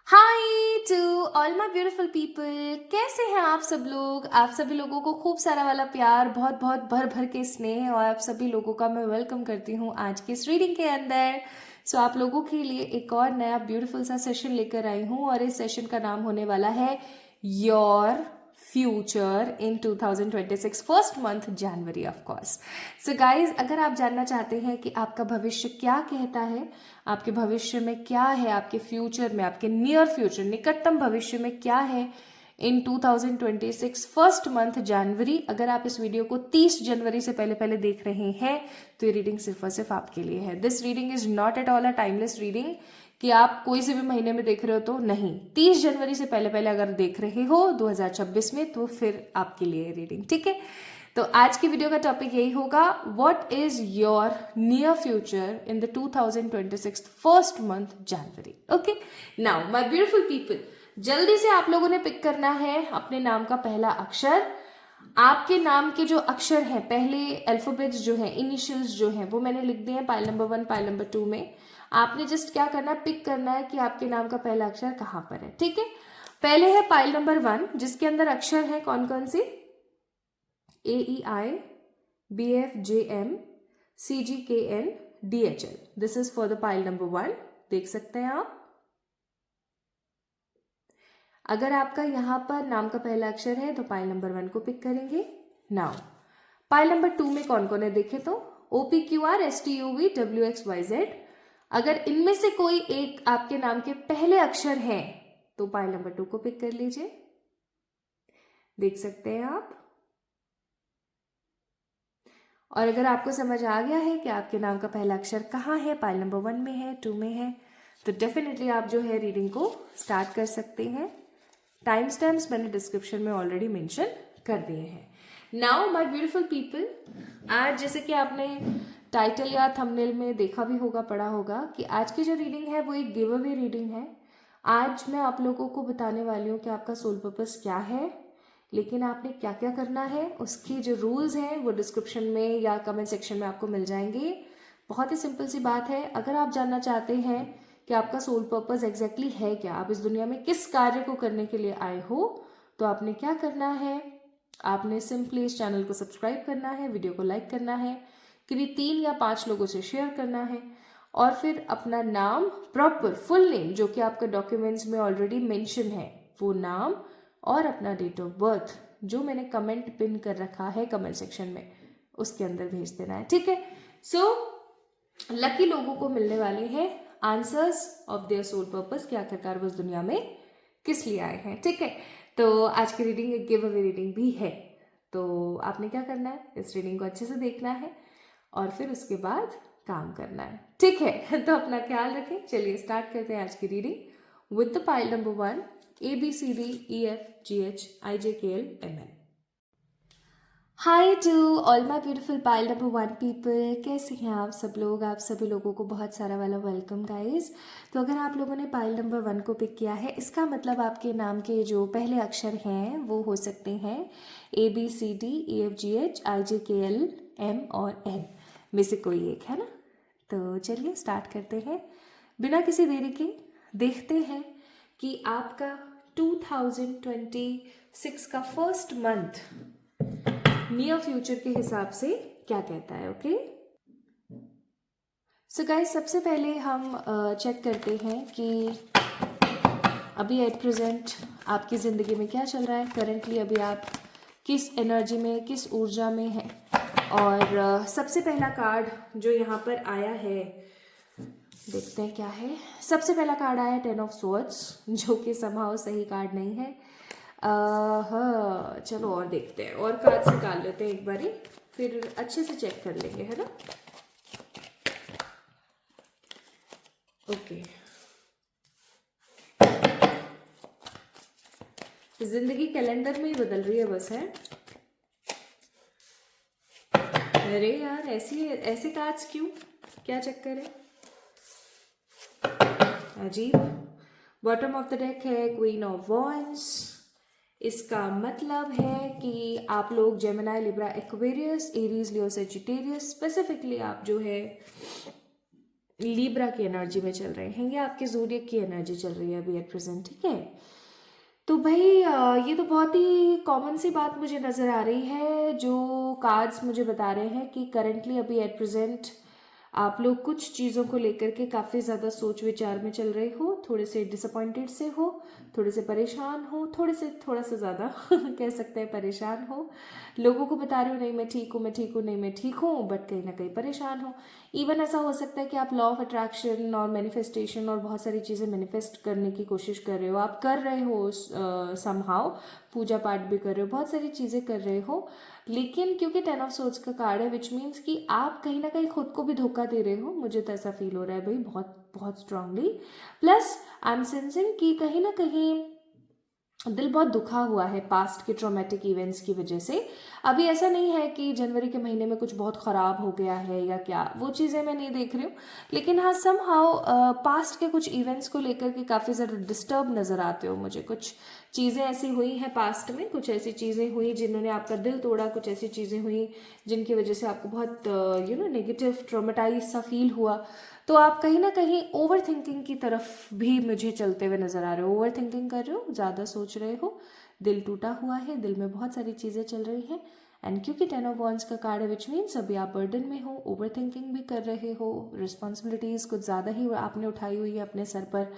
Hi to all my beautiful people, कैसे हैं आप सब लोग। आप सभी लोगों को खूब सारा वाला प्यार, बहुत बहुत भर भर के स्नेह और आप सभी लोगों का मैं वेलकम करती हूँ आज की इस रीडिंग के अंदर। सो आप लोगों के लिए एक और नया ब्यूटीफुल सा सेशन लेकर आई हूँ और इस सेशन का नाम होने वाला है your future in 2026 first month January of course. So guys, अगर आप जानना चाहते हैं कि आपका भविष्य क्या कहता है, आपके भविष्य में क्या है, आपके फ्यूचर में, आपके नियर फ्यूचर निकटतम भविष्य में क्या है इन 2026 फर्स्ट मंथ जनवरी, अगर आप इस वीडियो को 30 जनवरी से पहले पहले देख रहे हैं तो ये रीडिंग सिर्फ और सिर्फ आपके लिए है। This reading is not at all a timeless reading कि आप कोई से भी महीने में देख रहे हो तो नहीं, 30 जनवरी से पहले पहले अगर देख रहे हो 2026 में तो फिर आपके लिए रीडिंग, ठीक है। तो आज की वीडियो का टॉपिक यही होगा, what is your near future in the 2026 first month January. Okay, now my beautiful people, जल्दी से आप लोगों ने पिक करना है अपने नाम का पहला अक्षर। आपके नाम के जो अक्षर हैं, पहले अल्फाबेट्स जो हैं, इनिशियल्स जो हैं, वो मैंने लिख दिए हैं पाइल नंबर 1 पाइल नंबर 2 में। आपने जस्ट क्या करना है, पिक करना है कि आपके नाम का पहला अक्षर कहाँ पर है, ठीक है। पहले है पाइल नंबर 1 जिसके अंदर अक्षर है कौन कौन से, AEI, BFJM, CGKN, DHL। This is for the pile number 1, देख सकते हैं आप। अगर आपका यहाँ पर नाम का पहला अक्षर है तो पाइल नंबर 1 को पिक करेंगे। नाउ पाइल नंबर 2 में कौन कौन है देखे तो, OPQRSTUVWXYZ। अगर इनमें से कोई एक आपके नाम के पहले अक्षर है तो पाइल नंबर 2 को पिक कर लीजिए, देख सकते हैं आप। और अगर आपको समझ आ गया है कि आपके नाम का पहला अक्षर कहाँ है, पाइल नंबर 1 में है, 2 में है, तो डेफिनेटली आप जो है रीडिंग को स्टार्ट कर सकते हैं। टाइम स्टैम्प्स मैंने डिस्क्रिप्शन में ऑलरेडी मेंशन कर दिए हैं। नाउ माय ब्यूटीफुल पीपल, आज जैसे कि आपने टाइटल या थंबनेल में देखा भी होगा, पढ़ा होगा कि आज की जो रीडिंग है वो एक गिव अवे रीडिंग है। आज मैं आप लोगों को बताने वाली हूँ कि आपका सोल पर्पस क्या है, लेकिन आपने क्या क्या करना है, उसके जो रूल्स हैं वो डिस्क्रिप्शन में या कमेंट सेक्शन में आपको मिल जाएंगे। बहुत ही सिंपल सी बात है, अगर आप जानना चाहते हैं कि आपका सोल पर्पस एग्जैक्टली है क्या, आप इस दुनिया में किस कार्य को करने के लिए आए हो, तो आपने क्या करना है, आपने सिंपली इस चैनल को सब्सक्राइब करना है, वीडियो को लाइक करना है, करीब 3 या 5 लोगों से शेयर करना है और फिर अपना नाम, प्रॉपर फुल नेम जो कि आपके डॉक्यूमेंट्स में ऑलरेडी मेंशन है, वो नाम और अपना डेट ऑफ बर्थ जो मैंने कमेंट पिन कर रखा है कमेंट सेक्शन में, उसके अंदर भेज देना है, ठीक है। सो लकी लोगों को मिलने वाले हैं answers of their soul purpose कि आखिरकार वो इस दुनिया में किस लिए आए हैं, ठीक है। तो आज की रीडिंग एक गिव अवे रीडिंग भी है, तो आपने क्या करना है, इस रीडिंग को अच्छे से देखना है और फिर उसके बाद काम करना है, ठीक है। तो अपना ख्याल रखें, चलिए स्टार्ट करते हैं आज की reading with the pile number 1, ABCDEFGHIJKLMN। Hi to all my beautiful pile number 1 people, कैसे हैं आप सब लोग। आप सभी लोगों को बहुत सारा वाला वेलकम गाइस। तो अगर आप लोगों ने पाइल नंबर 1 को पिक किया है, इसका मतलब आपके नाम के जो पहले अक्षर हैं वो हो सकते हैं ABCDEFGHIJKLM और N में से कोई एक, है ना। तो चलिए स्टार्ट करते हैं बिना किसी देरी के। देखते हैं कि आपका 2026 का फर्स्ट मंथ नियर फ्यूचर के हिसाब से क्या कहता है। ओके सो गाइस, सबसे पहले हम चेक करते हैं कि अभी एट प्रेजेंट आपकी ज़िंदगी में क्या चल रहा है। करेंटली अभी आप किस एनर्जी में, किस ऊर्जा में हैं। और सबसे पहला कार्ड जो यहाँ पर आया है, देखते हैं क्या है। सबसे पहला कार्ड आया 10 ऑफ स्वॉर्ड्स, जो कि समहाउ सही कार्ड नहीं है। हाँ, चलो और देखते हैं, और कार्ड्स निकाल लेते हैं एक बारी, फिर अच्छे से चेक कर लेंगे, है ना। ओके, जिंदगी कैलेंडर में ही बदल रही है बस, है। अरे यार, ऐसे कार्ड्स क्यों, क्या चक्कर है, अजीब। बॉटम ऑफ द डेक है क्वीन ऑफ वॉन्ड्स। इसका मतलब है कि आप लोग जेमिनी, लिब्रा, एक्वेरियस, एरीज, लियो, सजिटेरियस, स्पेसिफिकली आप जो है लिब्रा की एनर्जी में चल रहे हैं, या आपके ज़ोडिएक की एनर्जी चल रही है अभी एट प्रेजेंट, ठीक है। तो भाई ये तो बहुत ही कॉमन सी बात मुझे नज़र आ रही है, जो कार्ड्स मुझे बता रहे हैं कि करंटली अभी एट प्रेजेंट आप लोग कुछ चीज़ों को लेकर के काफ़ी ज़्यादा सोच विचार में चल रहे हो, थोड़े से डिसअपॉइंटेड से हो, थोड़े से परेशान हो, थोड़ा सा ज़्यादा कह सकते हैं परेशान हो। लोगों को बता रहे हो नहीं मैं ठीक हूँ, मैं ठीक हूँ, नहीं मैं ठीक हूँ, बट कहीं ना कहीं परेशान हो। इवन ऐसा हो सकता है कि आप लॉ ऑफ अट्रैक्शन और मैनिफेस्टेशन और बहुत सारी चीज़ें मैनिफेस्ट करने की कोशिश कर रहे हो, आप कर रहे हो समहाउ, पूजा पाठ भी कर रहे हो, बहुत सारी चीज़ें कर रहे हो, लेकिन क्योंकि 10 ऑफ सोर्ड्स का कार्ड है, विच मीन्स कि आप कहीं ना कहीं खुद को भी धोखा दे रहे हो। मुझे तो ऐसा फील हो रहा है भाई, बहुत बहुत strongly. Plus I am sensing कि कहीं ना कहीं दिल बहुत दुखा हुआ है पास्ट के ट्रॉमेटिक इवेंट्स की वजह से। अभी ऐसा नहीं है कि जनवरी के महीने में कुछ बहुत ख़राब हो गया है या क्या, वो चीज़ें मैं नहीं देख रही हूँ, लेकिन हाँ सम हाउ पास्ट के कुछ इवेंट्स को लेकर के काफ़ी ज़्यादा डिस्टर्ब नज़र आते हो मुझे। कुछ चीज़ें ऐसी हुई हैं पास्ट में, कुछ ऐसी चीज़ें हुई जिन्होंने आपका दिल तोड़ा, कुछ ऐसी चीज़ें हुई जिनकी वजह से आपको बहुत नेगेटिव ट्रॉमेटाइज सा फील हुआ। तो आप कहीं ना कहीं ओवर थिंकिंग की तरफ भी मुझे चलते हुए नज़र आ रहे हो, ओवर थिंकिंग कर रहे हो, ज़्यादा सोच रहे हो, दिल टूटा हुआ है, दिल में बहुत सारी चीज़ें चल रही हैं। एंड क्योंकि 10 ऑफ वॉन्ड्स का कार्ड है, विच मीन्स अभी आप बर्डन में हो, ओवर थिंकिंग भी कर रहे हो, रिस्पॉन्सिबिलिटीज़ कुछ ज़्यादा ही आपने उठाई हुई है अपने सर पर,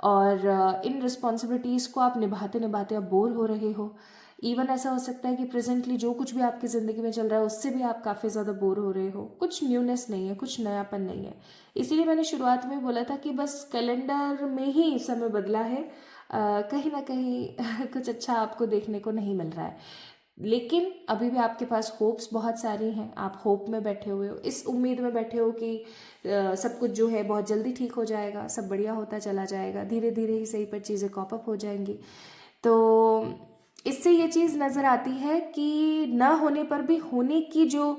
और इन रिस्पॉन्सिबिलिटीज़ को आप निभाते निभाते अब बोर हो रहे हो। इवन ऐसा हो सकता है कि प्रेजेंटली जो कुछ भी आपकी ज़िंदगी में चल रहा है उससे भी आप काफ़ी ज़्यादा बोर हो रहे हो, कुछ न्यूनेस नहीं है, कुछ नयापन नहीं है। इसीलिए मैंने शुरुआत में बोला था कि बस कैलेंडर में ही समय बदला है, कहीं ना कहीं कुछ अच्छा आपको देखने को नहीं मिल रहा है, लेकिन अभी भी आपके पास होप्स बहुत सारी हैं। आप होप में बैठे हुए हो, इस उम्मीद में बैठे हो कि सब कुछ जो है बहुत जल्दी ठीक हो जाएगा, सब बढ़िया होता चला जाएगा, धीरे धीरे ही सही पर चीज़ें कॉप अप हो जाएंगी। तो इससे ये चीज़ नज़र आती है कि ना होने पर भी होने की जो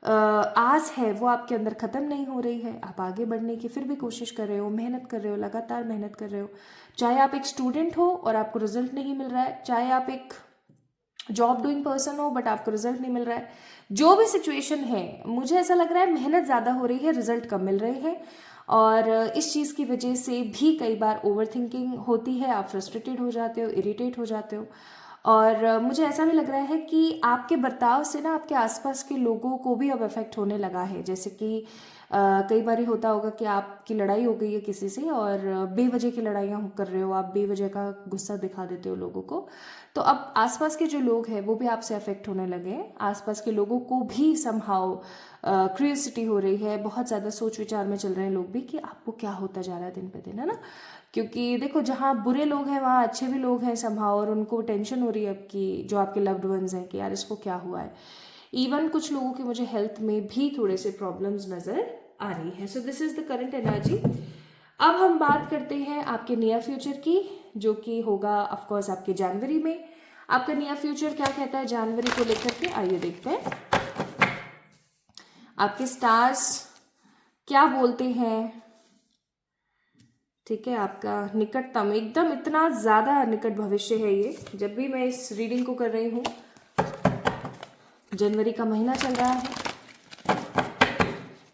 आस है वो आपके अंदर ख़त्म नहीं हो रही है। आप आगे बढ़ने की फिर भी कोशिश कर रहे हो, मेहनत कर रहे हो, लगातार मेहनत कर रहे हो। चाहे आप एक स्टूडेंट हो और आपको रिजल्ट नहीं मिल रहा है, चाहे आप एक जॉब डूइंग पर्सन हो बट आपको रिजल्ट नहीं मिल रहा है, जो भी सिचुएशन है, मुझे ऐसा लग रहा है मेहनत ज़्यादा हो रही है, रिजल्ट कम मिल रहे हैं। और इस चीज़ की वजह से भी कई बार ओवर थिंकिंग होती है, आप फ्रस्ट्रेटेड हो जाते हो, इरिटेट हो जाते हो। और मुझे ऐसा भी लग रहा है कि आपके बर्ताव से ना आपके आसपास के लोगों को भी अब इफेक्ट होने लगा है। जैसे कि कई बार होता होगा कि आपकी लड़ाई हो गई है किसी से और बेवजह की लड़ाइयाँ कर रहे हो, आप बेवजह का गुस्सा दिखा देते हो लोगों को, तो अब आसपास के जो लोग हैं वो भी आपसे अफेक्ट होने लगे हैं। आसपास के लोगों को भी समहाउ क्यूरियोसिटी हो रही है, बहुत ज़्यादा सोच विचार में चल रहे हैं लोग भी कि आपको क्या होता जा रहा है दिन पे दिन, है ना। क्योंकि देखो जहाँ बुरे लोग हैं वहाँ अच्छे भी लोग हैं समहाउ, और उनको टेंशन हो रही है आपकी जो आपके लव्ड वंस हैं कि यार इसको क्या हुआ है। इवन कुछ लोगों की मुझे हेल्थ में भी थोड़े से प्रॉब्लम्स नज़र आ रही है। So this is the current energy. अब हम बात करते हैं आपके नियर फ्यूचर की, जो कि होगा ऑफ कोर्स आपके जनवरी में। आपका नियर फ्यूचर क्या कहता है जनवरी को लेकर के, आइए देखते हैं आपके स्टार्स क्या बोलते हैं। ठीक है, आपका निकटतम एकदम इतना ज़्यादा निकट भविष्य है ये। जब भी मैं इस रीडिंग को कर रही हूँ, जनवरी का महीना चल रहा है,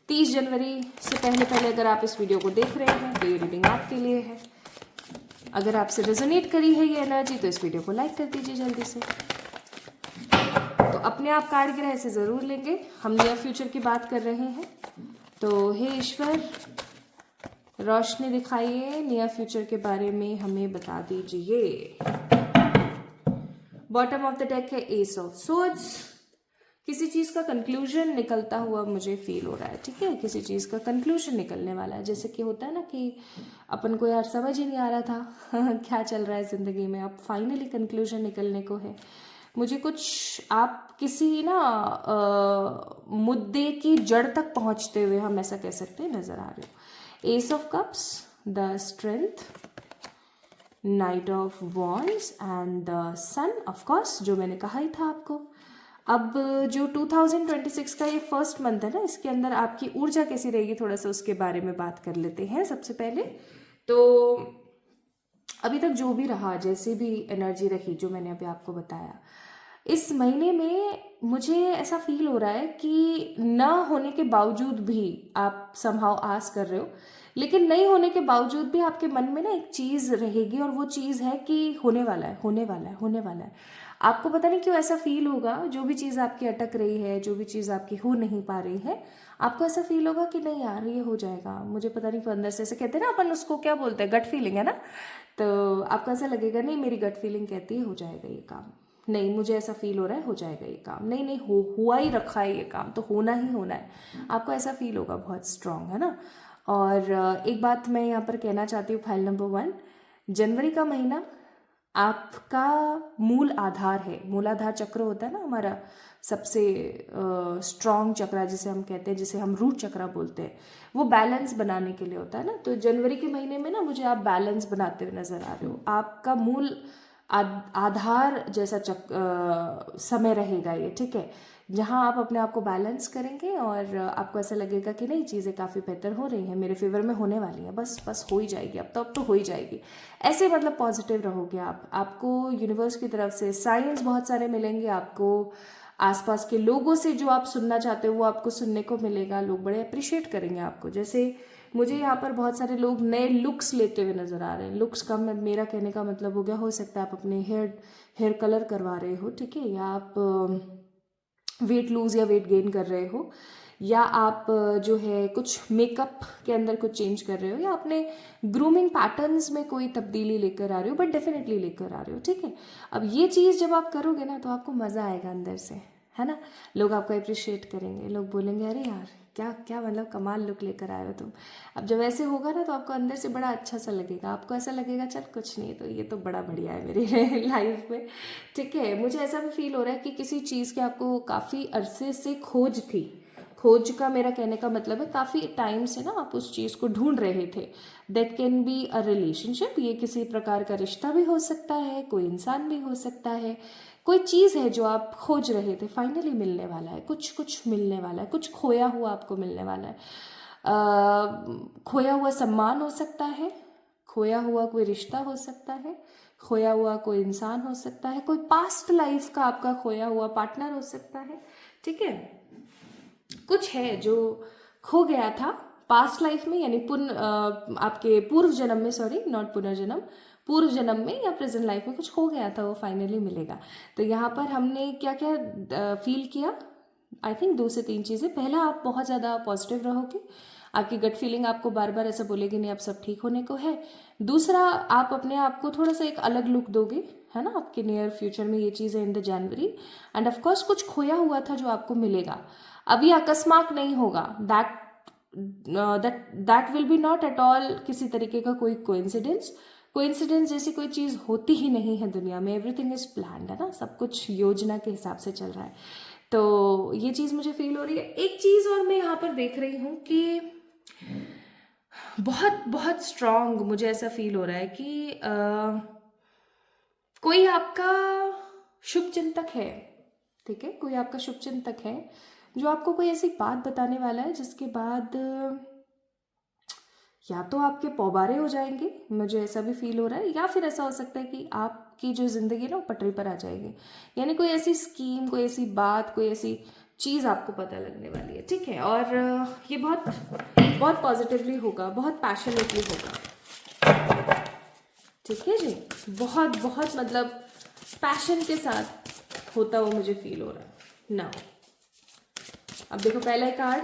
30 जनवरी से पहले पहले अगर आप इस वीडियो को देख रहे हैं तो ये रीडिंग आपके लिए है। अगर आपसे रेजोनेट करी है ये एनर्जी तो इस वीडियो को लाइक कर दीजिए जल्दी से। तो अपने आप कार्ड ग्रह से ज़रूर लेंगे, हम नियर फ्यूचर की बात कर रहे हैं। तो हे ईश्वर, रोशनी दिखाइए, नियर फ्यूचर के बारे में हमें बता दीजिए। बॉटम ऑफ द डेक है एस ऑफ सोर्ड्स। किसी चीज़ का कंक्लूजन निकलता हुआ मुझे फील हो रहा है, ठीक है, किसी चीज़ का कंक्लूजन निकलने वाला है। जैसे कि होता है ना कि अपन को यार समझ ही नहीं आ रहा था क्या चल रहा है ज़िंदगी में, अब फाइनली कंक्लूजन निकलने को है। मुझे कुछ आप किसी ना मुद्दे की जड़ तक पहुंचते हुए, हम ऐसा कह सकते हैं, नज़र आ रहे हो। Ace of cups, the strength, knight of wands and the sun, of course जो मैंने कहा ही था आपको। अब जो 2026 का ये फर्स्ट मंथ है ना, इसके अंदर आपकी ऊर्जा कैसी रहेगी, थोड़ा सा उसके बारे में बात कर लेते हैं। सबसे पहले तो अभी तक जो भी रहा, जैसे भी एनर्जी रही जो मैंने अभी आपको बताया, इस महीने में मुझे ऐसा फील हो रहा है कि ना होने के बावजूद भी आप समहाउ आस कर रहे हो, लेकिन नहीं होने के बावजूद भी आपके मन में ना एक चीज़ रहेगी, और वो चीज़ है कि होने वाला है, होने वाला है, होने वाला है। आपको पता नहीं क्यों ऐसा फील होगा, जो भी चीज़ आपकी अटक रही है, जो भी चीज़ आपकी हो नहीं पा रही है, आपको ऐसा फील होगा कि नहीं यार ये हो जाएगा। मुझे पता नहीं क्यों अंदर से ऐसे कहते हैं ना, अपन उसको क्या बोलते हैं, गट फीलिंग है ना। तो आपको ऐसा लगेगा नहीं, मेरी गट फीलिंग कहती है हो जाएगा ये काम, नहीं मुझे ऐसा फील हो रहा है हो जाएगा ये काम, नहीं नहीं हुआ ही रखा है ये काम, तो होना ही होना है। आपको ऐसा फील होगा, बहुत स्ट्रांग है ना। और एक बात मैं यहाँ पर कहना चाहती हूँ, फाइल नंबर 1, जनवरी का महीना आपका मूल आधार है। मूलाधार चक्र होता है ना हमारा सबसे स्ट्रॉन्ग चक्र जिसे हम कहते हैं, जिसे हम रूट चक्र बोलते हैं, वो बैलेंस बनाने के लिए होता है ना। तो जनवरी के महीने में ना मुझे आप बैलेंस बनाते हुए नजर आ रहे हो। आपका मूल आधार जैसा समय रहेगा ये, ठीक है, जहाँ आप अपने आप को बैलेंस करेंगे और आपको ऐसा लगेगा कि नहीं चीज़ें काफ़ी बेहतर हो रही हैं, मेरे फेवर में होने वाली हैं, बस बस हो ही जाएगी, अब तो हो ही जाएगी। ऐसे मतलब पॉजिटिव रहोगे आप। आपको यूनिवर्स की तरफ से साइंस बहुत सारे मिलेंगे, आपको आसपास के लोगों से जो आप सुनना चाहते हो वो आपको सुनने को मिलेगा। लोग बड़े अप्रिशिएट करेंगे आपको। जैसे मुझे यहाँ पर बहुत सारे लोग नए लुक्स लेते हुए नजर आ रहे हैं। लुक्स का मेरा कहने का मतलब हो गया, हो सकता है आप अपने हेयर कलर करवा रहे हो, ठीक है, या आप वेट लूज या वेट गेन कर रहे हो, या आप जो है कुछ मेकअप के अंदर कुछ चेंज कर रहे हो, या अपने ग्रूमिंग पैटर्न्स में कोई तब्दीली लेकर आ रहे हो, बट डेफिनेटली लेकर आ रहे हो, ठीक है। अब ये चीज़ जब आप करोगे ना तो आपको मज़ा आएगा अंदर से, है ना। लोग आपको अप्रिशिएट करेंगे, लोग बोलेंगे अरे यार क्या क्या मतलब कमाल लुक लेकर आए हो तुम। अब जब ऐसे होगा ना तो आपको अंदर से बड़ा अच्छा सा लगेगा, आपको ऐसा लगेगा चल कुछ नहीं तो ये तो बड़ा बढ़िया है मेरी लाइफ में, ठीक है। मुझे ऐसा भी फील हो रहा है कि किसी चीज़ की आपको काफ़ी अरसे से खोज थी। खोज का मेरा कहने का मतलब है काफ़ी टाइम से ना आप उस चीज़ को ढूंढ रहे थे। That can be a relationship, ये किसी प्रकार का रिश्ता भी हो सकता है, कोई इंसान भी हो सकता है, कोई चीज़ है जो आप खोज रहे थे, फाइनली मिलने वाला है, कुछ कुछ मिलने वाला है, कुछ खोया हुआ आपको मिलने वाला है। खोया हुआ सम्मान हो सकता है, खोया हुआ कोई रिश्ता हो सकता है, खोया हुआ कोई इंसान हो सकता है, कोई पास्ट लाइफ का आपका खोया हुआ पार्टनर हो सकता है, ठीक है। कुछ है जो खो गया था पास्ट लाइफ में, यानी आपके पूर्व जन्म में, सॉरी नॉट पुनर्जन्म, पूर्व जन्म में या प्रेजेंट लाइफ में कुछ खो गया था, वो फाइनली मिलेगा। तो यहाँ पर हमने क्या क्या फील किया, आई थिंक 2 से 3 चीज़ें। पहला, आप बहुत ज़्यादा पॉजिटिव रहोगे, आपकी गट फीलिंग आपको बार बार ऐसा बोलेगी नहीं अब सब ठीक होने को है। दूसरा, आप अपने आप को थोड़ा सा एक अलग लुक दोगे, है ना, आपके नियर फ्यूचर में ये चीज़ है in the January. And of course कुछ खोया हुआ था जो आपको मिलेगा, अभी अकस्मात नहीं होगा। That will be not at all किसी तरीके का कोई कोइंसिडेंस जैसी कोई चीज़ होती ही नहीं है दुनिया में। एवरीथिंग इज प्लान्ड, है ना, सब कुछ योजना के हिसाब से चल रहा है। तो ये चीज़ मुझे फील हो रही है। एक चीज़ और मैं यहाँ पर देख रही हूँ कि बहुत बहुत स्ट्रांग मुझे ऐसा फील हो रहा है कि कोई आपका शुभ चिंतक है, ठीक है, कोई आपका शुभ चिंतक है जो आपको कोई ऐसी बात बताने वाला है जिसके बाद या तो आपके पौबारे हो जाएंगे, मुझे ऐसा भी फील हो रहा है, या फिर ऐसा हो सकता है कि आपकी जो ज़िंदगी है ना वो पटरी पर आ जाएगी। यानी कोई ऐसी स्कीम, कोई ऐसी बात, कोई ऐसी चीज़ आपको पता लगने वाली है, ठीक है। और ये बहुत बहुत पॉजिटिवली होगा, बहुत पैशनेटली होगा, ठीक है जी, बहुत बहुत मतलब पैशन के साथ होता हुआ मुझे फील हो रहा है ना। अब देखो पहला ही कार्ड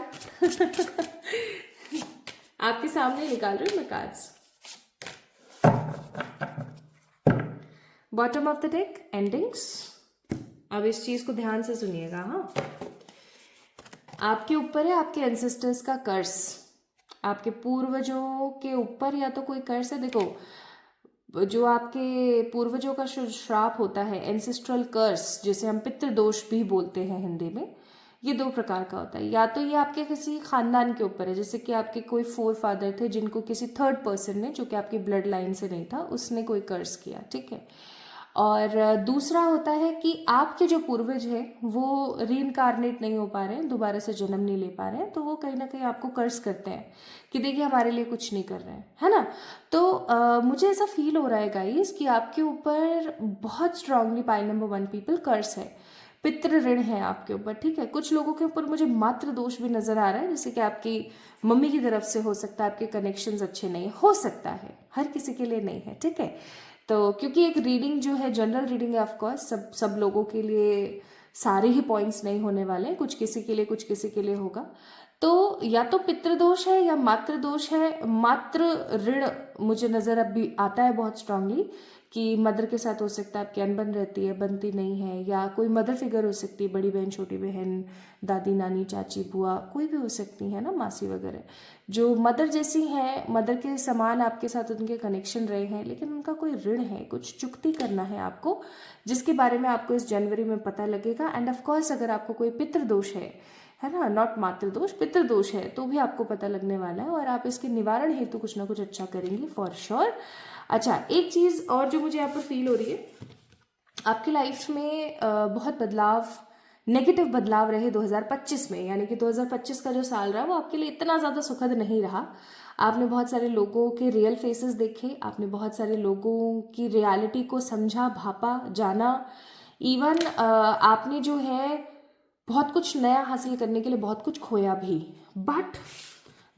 आपके सामने निकाल रही हूँ मैं cards. Bottom of the deck, endings. अब इस चीज को ध्यान से सुनिएगा, हाँ। आपके ऊपर है आपके एंसेस्टर्स का कर्स, आपके पूर्वजों के ऊपर या तो कोई कर्स है। देखो, जो आपके पूर्वजों का श्राप होता है, एंसेस्ट्रल कर्स, जिसे हम पितृदोष भी बोलते हैं हिंदी में, ये 2 प्रकार का होता है। या तो ये आपके किसी खानदान के ऊपर है, जैसे कि आपके कोई फोर फादर थे जिनको किसी थर्ड पर्सन ने, जो कि आपकी ब्लड लाइन से नहीं था, उसने कोई कर्स किया, ठीक है। और दूसरा होता है कि आपके जो पूर्वज हैं वो रीइंकारनेट नहीं हो पा रहे हैं, दोबारा से जन्म नहीं ले पा रहे हैं, तो वो कहीं ना कहीं आपको कर्ज करते हैं कि देखिए हमारे लिए कुछ नहीं कर रहे हैं, है ना। तो मुझे ऐसा फील हो रहा है गाइस कि आपके ऊपर बहुत स्ट्रांगली पाइल नंबर 1 पीपल कर्ज है, पितृ ऋण है आपके ऊपर, ठीक है। कुछ लोगों के ऊपर मुझे मातृ दोष भी नजर आ रहा है, जैसे कि आपकी मम्मी की तरफ से हो सकता है, आपके कनेक्शंस अच्छे नहीं हो सकता है, हर किसी के लिए नहीं है, ठीक है। तो क्योंकि एक रीडिंग जो है जनरल रीडिंग है, ऑफकोर्स सब लोगों के लिए सारे ही पॉइंट्स नहीं होने वाले हैं, कुछ किसी के लिए कुछ किसी के लिए होगा। तो या तो पितृदोष है या मातृ दोष है। मातृ ऋण मुझे नजर अब भी आता है बहुत स्ट्रांगली कि मदर के साथ हो सकता है आपकी अनबन रहती है, बनती नहीं है, या कोई मदर फिगर हो सकती है, बड़ी बहन, छोटी बहन, दादी, नानी, चाची, बुआ, कोई भी हो सकती है ना, मासी वगैरह, जो मदर जैसी हैं, मदर के समान आपके साथ उनके कनेक्शन रहे हैं, लेकिन उनका कोई ऋण है, कुछ चुकती करना है आपको, जिसके बारे में आपको इस जनवरी में पता लगेगा। एंड ऑफ कोर्स अगर आपको कोई पितृदोष है ना, नॉट मातृदोष, पितृदोष है, तो भी आपको पता लगने वाला है और आप इसके निवारण हेतु कुछ ना कुछ अच्छा करेंगे फॉर श्योर। अच्छा, एक चीज और जो मुझे यहाँ पर फील हो रही है, आपकी लाइफ में बहुत बदलाव, नेगेटिव बदलाव रहे 2025 में, यानी कि 2025 का जो साल रहा वो आपके लिए इतना ज़्यादा सुखद नहीं रहा। आपने बहुत सारे लोगों के रियल फेसेस देखे, आपने बहुत सारे लोगों की रियलिटी को समझा, भापा, जाना। इवन आपने जो है बहुत कुछ नया हासिल करने के लिए बहुत कुछ खोया भी। But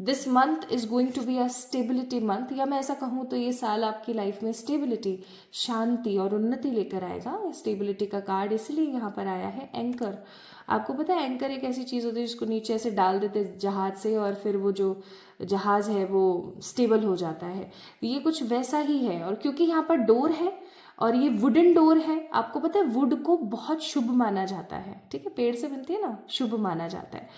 this month is going to be a stability month, या मैं ऐसा कहूँ तो ये साल आपकी लाइफ में स्टेबिलिटी, शांति और उन्नति लेकर आएगा। स्टेबिलिटी का कार्ड इसलिए यहाँ पर आया है एंकर। आपको पता है एंकर एक ऐसी चीज़ होती है जिसको नीचे ऐसे डाल देते जहाज से और फिर वो जो जहाज है वो स्टेबल हो जाता है, ये कुछ वैसा ही है। और क्योंकि यहाँ पर डोर है और ये वुडन डोर है, आपको पता है वुड को बहुत शुभ माना जाता है, ठीक है, पेड़ से बनती है ना, शुभ माना जाता है।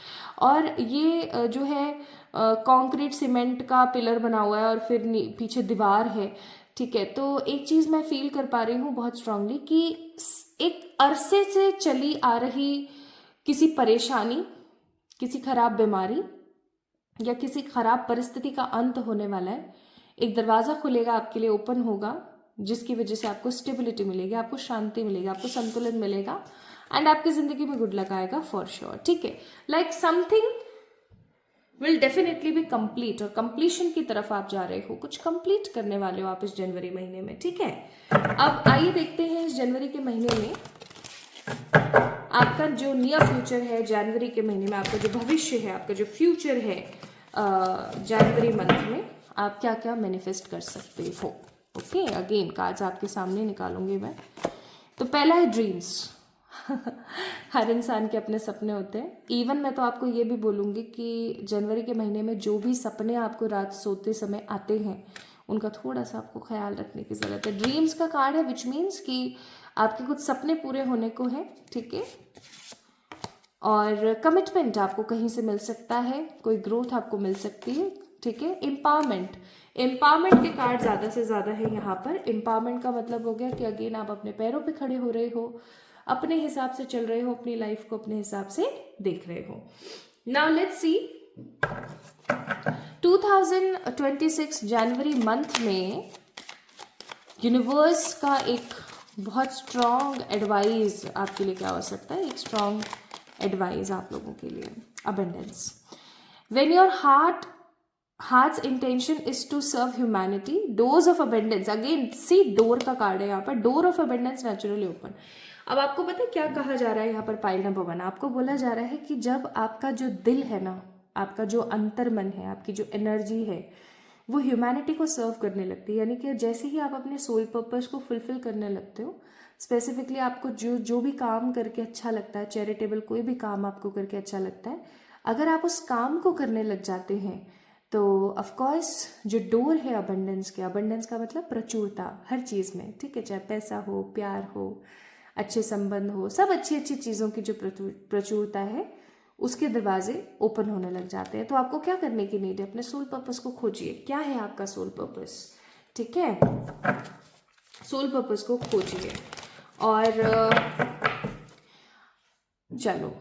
और ये जो है कंक्रीट सीमेंट का पिलर बना हुआ है और फिर पीछे दीवार है, ठीक है। तो एक चीज़ मैं फील कर पा रही हूँ बहुत स्ट्रांगली कि एक अरसे से चली आ रही किसी परेशानी, किसी खराब बीमारी या किसी खराब परिस्थिति का अंत होने वाला है। एक दरवाज़ा खुलेगा आपके लिए, ओपन होगा, जिसकी वजह से आपको स्टेबिलिटी मिलेगी, आपको शांति मिलेगी, आपको संतुलन मिलेगा एंड आपकी ज़िंदगी में गुड लक आएगा फॉर श्योर, ठीक है। Like something will definitely be complete, और कंप्लीशन की तरफ आप जा रहे हो, कुछ कंप्लीट करने वाले हो आप इस जनवरी महीने में, ठीक है। अब आइए देखते हैं इस जनवरी के महीने में आपका जो नियर फ्यूचर है, जनवरी के महीने में आपका जो भविष्य है, आपका जो फ्यूचर है जनवरी मंथ में आप क्या क्या मैनिफेस्ट कर सकते हो। ओके, अगेन कार्ड्स आपके सामने निकालूंगी मैं। तो पहला है ड्रीम्स। हर इंसान के अपने सपने होते हैं। इवन मैं तो आपको ये भी बोलूँगी कि जनवरी के महीने में जो भी सपने आपको रात सोते समय आते हैं उनका थोड़ा सा आपको ख्याल रखने की ज़रूरत है। ड्रीम्स का कार्ड है, विच मीन्स कि आपके कुछ सपने पूरे होने को हैं, ठीक है। और कमिटमेंट आपको कहीं से मिल सकता है, कोई ग्रोथ आपको मिल सकती है, ठीक है। एम्पावरमेंट, एम्पावरमेंट के कार्ड ज़्यादा से ज़्यादा है यहाँ पर। एम्पावरमेंट का मतलब हो गया कि अगेन आप अपने पैरों पे खड़े हो रहे हो, अपने हिसाब से चल रहे हो, अपनी लाइफ को अपने हिसाब से देख रहे हो। Now let's see 2026 January month में यूनिवर्स का एक बहुत स्ट्रॉन्ग एडवाइस आपके लिए क्या हो सकता है, एक स्ट्रॉन्ग एडवाइस आप लोगों के लिए। Abundance, when your heart's intention is to serve humanity, doors of abundance, again see door का कार्ड है यहाँ पर, door of abundance naturally open. अब आपको पता है क्या कहा जा रहा है यहाँ पर पाइल नंबर 1, आपको बोला जा रहा है कि जब आपका जो दिल है ना, आपका जो अंतर्मन है, आपकी जो एनर्जी है वो ह्यूमैनिटी को सर्व करने लगती है, यानी कि जैसे ही आप अपने सोल पर्पस को फुलफिल करने लगते हो, स्पेसिफिकली आपको जो भी काम करके अच्छा लगता है, चैरिटेबल कोई भी काम आपको करके अच्छा लगता है, अगर आप उस काम को करने लग जाते हैं तो ऑफ कोर्स जो डोर है अबंडेंस के, अबंडेंस का मतलब प्रचुरता हर चीज़ में, ठीक है, चाहे पैसा हो, प्यार हो, अच्छे संबंध हो, सब अच्छी अच्छी चीज़ों की जो प्रचुरता है उसके दरवाजे ओपन होने लग जाते हैं। तो आपको क्या करने की नीड है, अपने सोल पर्पस को खोजिए। क्या है आपका सोल पर्पस, ठीक है, सोल पर्पस को खोजिए। और चलो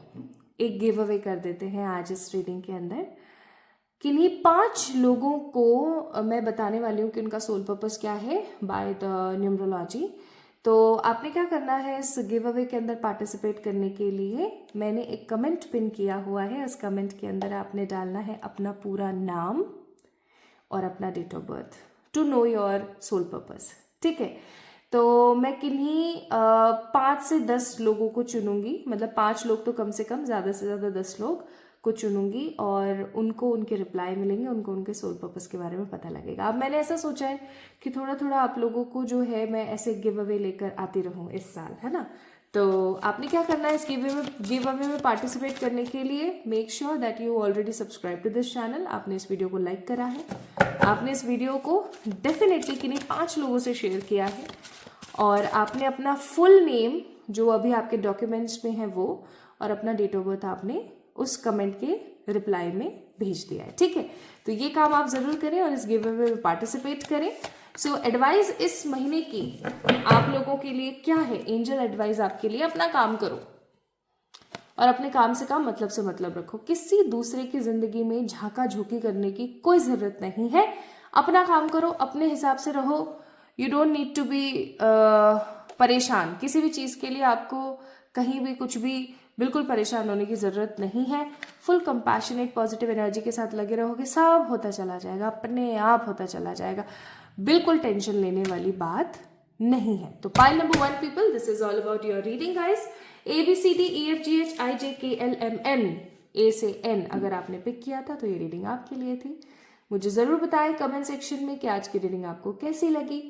एक गिव अवे कर देते हैं आज इस रीडिंग के अंदर। किन्हीं 5 लोगों को मैं बताने वाली हूँ कि उनका सोल पर्पस क्या है बाय द न्यूमरोलॉजी। तो तो आपने क्या करना है इस गिव अवे के अंदर पार्टिसिपेट करने के लिए, मैंने एक कमेंट पिन किया हुआ है। उस कमेंट के अंदर आपने डालना है अपना पूरा नाम और अपना date of birth to know your soul purpose. ठीक है, तो मैं किन्हीं 5 से 10 लोगों को चुनूंगी, मतलब 5 लोग तो कम से कम, ज़्यादा से ज़्यादा 10 लोग को चुनूंगी और उनको उनके रिप्लाई मिलेंगे, उनको उनके सोल पर्पस के बारे में पता लगेगा। अब मैंने ऐसा सोचा है कि थोड़ा थोड़ा आप लोगों को जो है मैं ऐसे गिव अवे लेकर आती रहूँ इस साल, है ना। तो आपने क्या करना है इस गिव अवे में पार्टिसिपेट करने के लिए, make sure that you already subscribe to this channel. आपने इस वीडियो को लाइक करा है, आपने इस वीडियो को डेफिनेटली किन्हीं 5 लोगों से शेयर किया है और आपने अपना फुल नेम जो अभी आपके डॉक्यूमेंट्स में है वो और अपना डेट ऑफ बर्थ आपने उस कमेंट के रिप्लाई में भेज दिया है। ठीक है, तो ये काम आप जरूर करें और इस गिव अवे में पार्टिसिपेट करें। सो एडवाइस इस महीने की आप लोगों के लिए क्या है, एंजल एडवाइस आपके लिए, अपना काम करो और अपने काम से काम, मतलब से मतलब रखो। किसी दूसरे की जिंदगी में झांका झूकी करने की कोई जरूरत नहीं है। अपना काम करो, अपने हिसाब से रहो। You don't need to be परेशान किसी भी चीज़ के लिए। आपको कहीं भी कुछ भी बिल्कुल परेशान होने की ज़रूरत नहीं है। फुल कंपैशनेट पॉजिटिव एनर्जी के साथ लगे रहोगे, सब होता चला जाएगा, अपने आप होता चला जाएगा। बिल्कुल टेंशन लेने वाली बात नहीं है। तो pile number 1 people, this is all about your reading guys. ABCDEFGHIJKLMN, ए से एन अगर आपने पिक किया था तो ये रीडिंग आपके लिए थी। मुझे ज़रूर बताएं कमेंट सेक्शन में कि आज की रीडिंग आपको कैसी लगी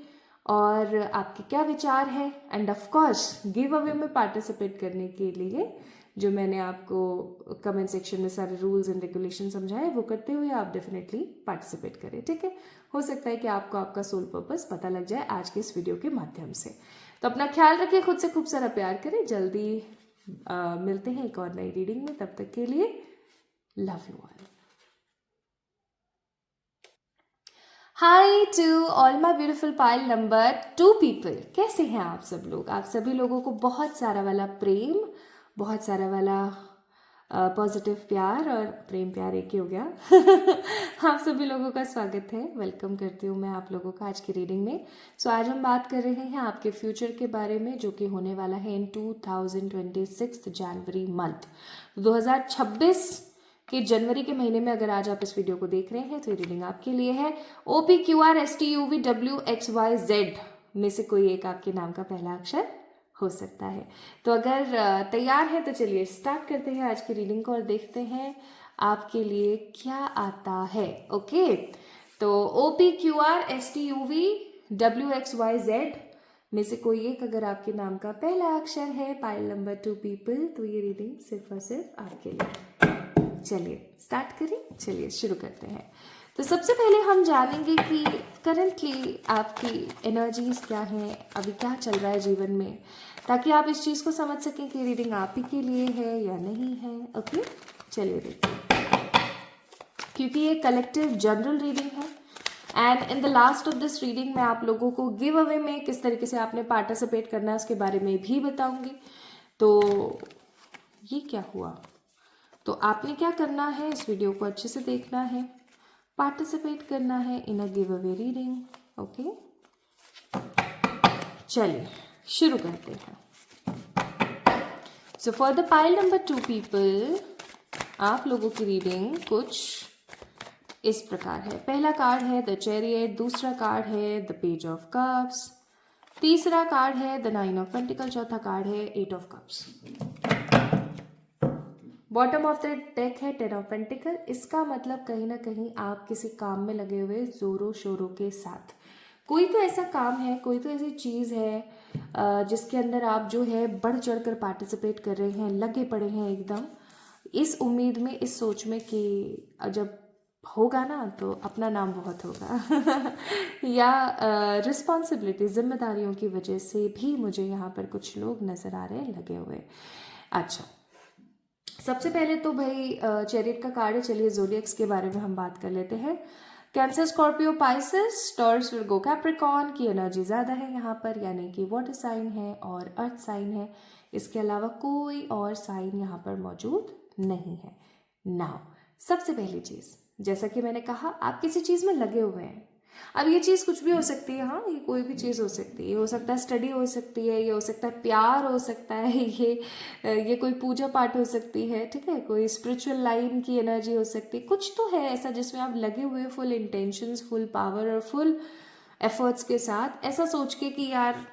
और आपके क्या विचार हैं। End of course give away में पार्टिसिपेट करने के लिए जो मैंने आपको कमेंट सेक्शन में सारे रूल्स एंड रेगुलेशन समझाए वो करते हुए आप डेफिनेटली पार्टिसिपेट करें। ठीक है, हो सकता है कि आपको आपका सोल पर्पस पता लग जाए आज के इस वीडियो के माध्यम से। तो अपना ख्याल रखिए, खुद से खूब सारा प्यार करें। जल्दी मिलते हैं एक और नई रीडिंग में, तब तक के लिए love you all. Hi to all my beautiful pile number 2 people, कैसे हैं आप सब लोग। आप सभी लोगों को बहुत सारा वाला प्रेम, बहुत सारा वाला पॉजिटिव प्यार, और प्रेम प्यार एक ही हो गया आप सभी लोगों का स्वागत है, वेलकम करती हूँ मैं आप लोगों का आज की रीडिंग में। सो आज हम बात कर रहे हैं आपके फ्यूचर के बारे में, जो कि होने वाला है इन 2026 जनवरी मंथ। 2026 कि जनवरी के महीने में अगर आज आप इस वीडियो को देख रहे हैं तो ये रीडिंग आपके लिए है। OPQRSTUVWXYZ में से कोई एक आपके नाम का पहला अक्षर हो सकता है। तो अगर तैयार है तो चलिए स्टार्ट करते हैं आज की रीडिंग को और देखते हैं आपके लिए क्या आता है। ओके, तो OPQRSTUVWXYZ में से कोई एक अगर आपके नाम का पहला अक्षर है, पाइल नंबर 2 पीपल, तो ये रीडिंग सिर्फ और सिर्फ आपके लिए। चलिए स्टार्ट करें, चलिए शुरू करते हैं। तो सबसे पहले हम जानेंगे कि करंटली आपकी एनर्जीज क्या हैं, अभी क्या चल रहा है जीवन में, ताकि आप इस चीज़ को समझ सकें कि रीडिंग आप ही के लिए है या नहीं है। ओके, चलिए देखते हैं। क्योंकि ये कलेक्टिव जनरल रीडिंग है and in the last of this reading मैं आप लोगों को गिव अवे में किस तरीके से आपने पार्टिसिपेट करना है उसके बारे में भी बताऊंगी। तो ये क्या हुआ, तो आपने क्या करना है, इस वीडियो को अच्छे से देखना है, पार्टिसिपेट करना है in a giveaway reading. Okay, चलिए शुरू करते हैं। So for the pile number 2 people, आप लोगों की रीडिंग कुछ इस प्रकार है। पहला कार्ड है द चैरियट, दूसरा कार्ड है द पेज ऑफ कप्स, तीसरा कार्ड है द 9 ऑफ पेंटिकल, चौथा कार्ड है 8 of cups. Bottom of the deck है 10 ऑफ पेंटिकल। इसका मतलब कहीं ना कहीं आप किसी काम में लगे हुए जोरों शोरों के साथ, कोई तो ऐसा काम है, कोई तो ऐसी चीज़ है जिसके अंदर आप जो है बढ़ चढ़ कर पार्टिसिपेट कर रहे हैं, लगे पड़े हैं एकदम इस उम्मीद में, इस सोच में कि जब होगा ना तो अपना नाम बहुत होगा या रिस्पॉन्सिबिलिटी, जिम्मेदारियों की वजह से भी मुझे यहाँ पर कुछ लोग नज़र आ रहे हैं लगे हुए। अच्छा, सबसे पहले तो भाई चैरियट का कार्ड है। चलिए ज़ोडिएक्स के बारे में हम बात कर लेते हैं। Cancer, Scorpio, Pisces, taurus, Virgo, Capricorn की एनर्जी ज़्यादा है यहाँ पर, यानी कि वाटर साइन है और अर्थ साइन है। इसके अलावा कोई और साइन यहाँ पर मौजूद नहीं है। नाउ सबसे पहली चीज़, जैसा कि मैंने कहा, आप किसी चीज़ में लगे हुए हैं, अब ये चीज़ कुछ भी हो सकती है, हाँ, ये कोई भी चीज़ हो सकती है, ये हो सकता है स्टडी हो सकती है, ये हो सकता है प्यार हो सकता है, ये कोई पूजा पाठ हो सकती है, ठीक है, कोई स्पिरिचुअल लाइन की एनर्जी हो सकती है, कुछ तो है ऐसा जिसमें आप लगे हुए फुल इंटेंशंस, फुल पावर और फुल एफर्ट्स के साथ, ऐसा सोच के कि यार